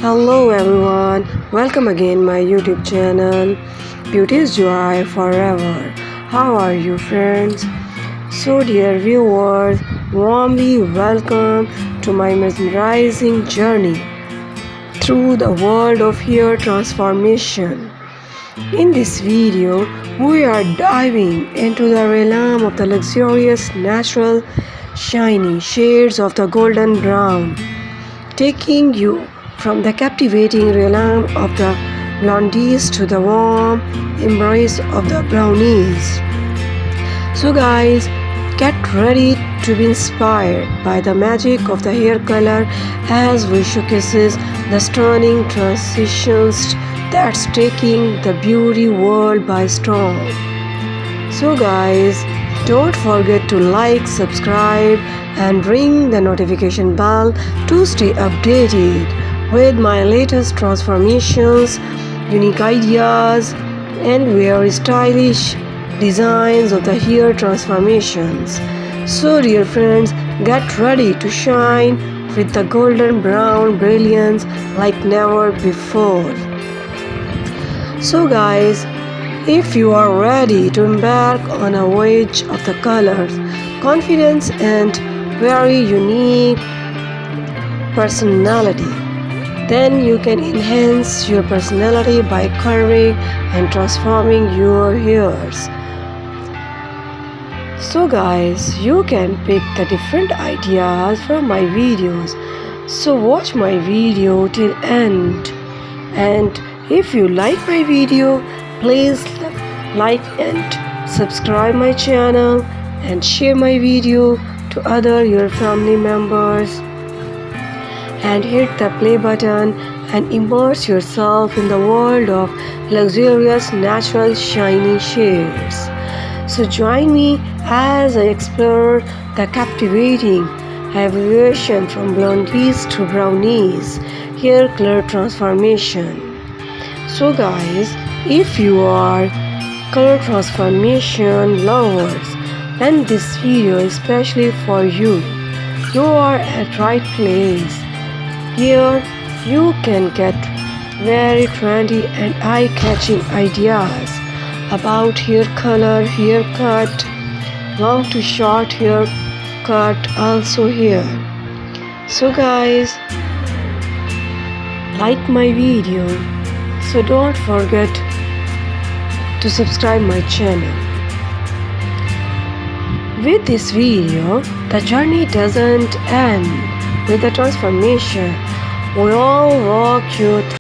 Hello everyone, welcome again my YouTube channel. Beauty is joy forever. How are you friends? So dear viewers, warmly welcome to my mesmerizing journey through the world of hair transformation. In this video, we are diving into the realm of the luxurious, natural, shiny shades of the golden brown, taking you from the captivating realm of the blondies to the warm embrace of the brownies. So guys, get ready to be inspired by the magic of the hair color as we showcases the stunning transitions that's taking the beauty world by storm. So guys, don't forget to like, subscribe and ring the notification bell to stay updated with my latest transformations, unique ideas and very stylish designs of the hair transformations. So dear friends, get ready to shine with the golden brown brilliance like never before. So guys, if you are ready to embark on a voyage of the colors, confidence and very unique personality, then you can enhance your personality by curving and transforming your hairs. So guys, you can pick the different ideas from my videos. So watch my video till end. And if you like my video, please like and subscribe my channel and share my video to other your family members. And hit the play button and immerse yourself in the world of luxurious natural shiny shades. So join me as I explore the captivating evolution from blondies to brownies hair color transformation. So guys, if you are color transformation lovers, then this video is especially for you. You are at right place. Here you can get very trendy and eye-catching ideas about hair color, haircut, long to short haircut also here. So guys, like my video, so don't forget to subscribe my channel. With this video, the journey doesn't end with the transformation. We all walk you through